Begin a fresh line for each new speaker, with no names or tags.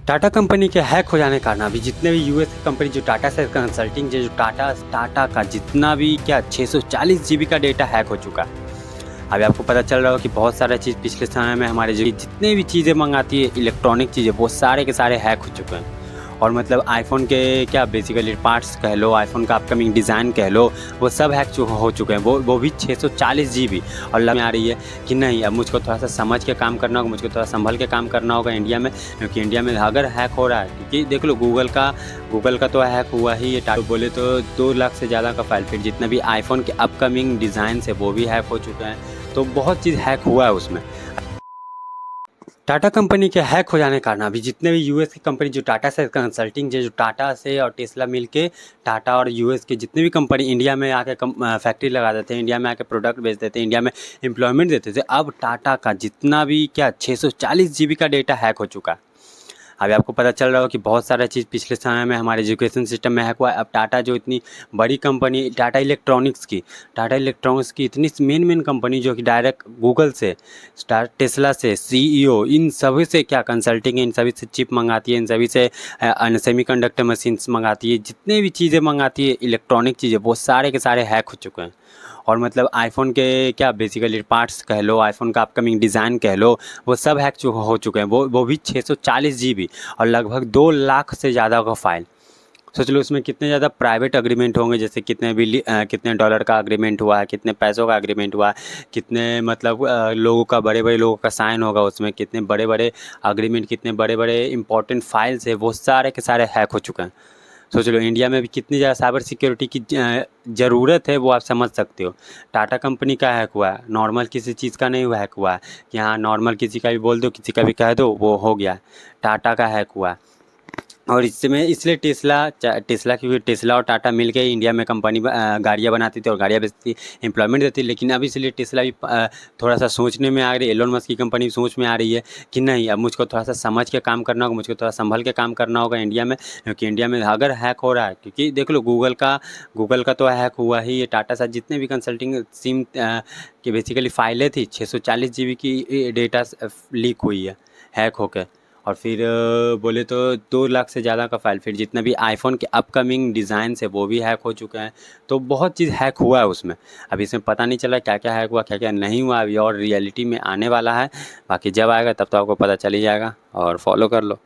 Tata company के hack हो जाने के कारण अभी जितने भी यूएस की कंपनी जो टाटा से कंसल्टिंग जो टाटा का जितना भी क्या 640 जीबी का डेटा हैक हो चुका है। अभी आपको पता चल रहा हो कि बहुत सारा चीज़ पिछले समय में हमारे जो जितने भी चीज़ें मंगाती है इलेक्ट्रॉनिक चीज़ें वो सारे के सारे हैक हो चुके हैं। और मतलब आईफोन के क्या बेसिकली पार्ट्स कह लो, आईफोन का अपकमिंग डिज़ाइन कह लो, वो सब हैक हो चुके हैं। वो भी 640 जीबी। और लग में आ रही है कि नहीं, अब मुझको थोड़ा सा समझ के काम करना होगा, मुझको थोड़ा संभल के काम करना होगा इंडिया में, क्योंकि इंडिया में अगर हैक हो रहा है, क्योंकि देख लो गूगल का तो हैक हुआ ही है। बोले तो 2 लाख से ज़्यादा का फाइल, फिर जितना भी आईफोन के अपकमिंग डिज़ाइन है वो भी हैक हो चुके हैं। तो बहुत चीज़ हैक हुआ है उसमें। टाटा कंपनी के हैक हो जाने के कारण अभी जितने भी यूएस की कंपनी जो टाटा से कंसल्टिंग जो टाटा से और टेस्ला मिल के टाटा और यूएस के जितने भी कंपनी इंडिया में आके फैक्ट्री लगा देते हैं, इंडिया में आके प्रोडक्ट बेच देते हैं, इंडिया में एम्प्लॉयमेंट देते थे, अब टाटा का जितना भी क्या 640 जीबी का डेटा हैक हो चुका है। अभी आपको पता चल रहा हो कि बहुत सारा चीज़ पिछले समय में हमारे एजुकेशन सिस्टम में हैक हुआ है। अब टाटा जो इतनी बड़ी कंपनी टाटा इलेक्ट्रॉनिक्स की इतनी मेन कंपनी जो कि डायरेक्ट गूगल से टेस्ला से सीईओ इन सभी से क्या कंसल्टिंग है, इन सभी से चिप मंगाती है, इन सभी से सेमीकंडक्टर मशीन्स मंगाती है, जितने भी चीज़ें मंगाती है इलेक्ट्रॉनिक चीज़ें वो सारे के सारे हैक हो चुके हैं। और मतलब आईफोन के क्या बेसिकली पार्ट्स कह लो, आईफोन का अपकमिंग डिज़ाइन कह लो, वो सब हैक हो चुके हैं। वो भी 640 जीबी और लगभग 2 लाख से ज़्यादा का फाइल। सोच लो उसमें कितने ज़्यादा प्राइवेट एग्रीमेंट होंगे, जैसे कितने डॉलर का एग्रीमेंट हुआ है, कितने पैसों का एग्रीमेंट हुआ है, कितने मतलब लोगों का बड़े लोगों का साइन होगा उसमें, कितने बड़े एग्रीमेंट, कितने बड़े इंपॉर्टेंट फाइल्स है, वो सारे के सारे हैक हो चुके हैं। सोच लो इंडिया में भी कितनी ज़्यादा साइबर सिक्योरिटी की ज़रूरत है, वो आप समझ सकते हो। टाटा कंपनी का हैक हुआ है, नॉर्मल किसी चीज़ का नहीं हुआ हैक हुआ है कि हाँ नॉर्मल किसी का भी बोल दो, किसी का भी कह दो वो हो गया। टाटा का हैक हुआ है। और इसमें इसलिए टेस्ला क्योंकि टेस्ला और टाटा मिलके इंडिया में कंपनी गाड़ियाँ बनाती थी और गाड़ियाँ बेचती, एम्प्लॉयमेंट देती। लेकिन अब इसलिए टेस्ला भी थोड़ा सा सोचने में आ रही है, एलोन मस्क की कंपनी सोच में आ रही है कि नहीं, अब मुझको थोड़ा सा समझ के काम करना होगा, मुझको थोड़ा संभल के काम करना होगा इंडिया में, क्योंकि इंडिया में अगर हैक हो रहा है, क्योंकि देख लो गूगल का तो हैक हुआ ही है। टाटा साथ जितने भी कंसल्टिंग सिम की बेसिकली फाइलें थी 640 जीबी की डेटा लीक हुई है हैक होकर। और फिर बोले तो 2 लाख से ज़्यादा का फाइल, फिर जितना भी आईफोन के अपकमिंग डिज़ाइन है वो भी हैक हो चुके हैं। तो बहुत चीज़ हैक हुआ है उसमें। अभी इसमें पता नहीं चला क्या क्या हैक हुआ, क्या क्या नहीं हुआ, अभी और रियलिटी में आने वाला है। बाकी जब आएगा तब तो आपको पता चल ही जाएगा। और फॉलो कर लो।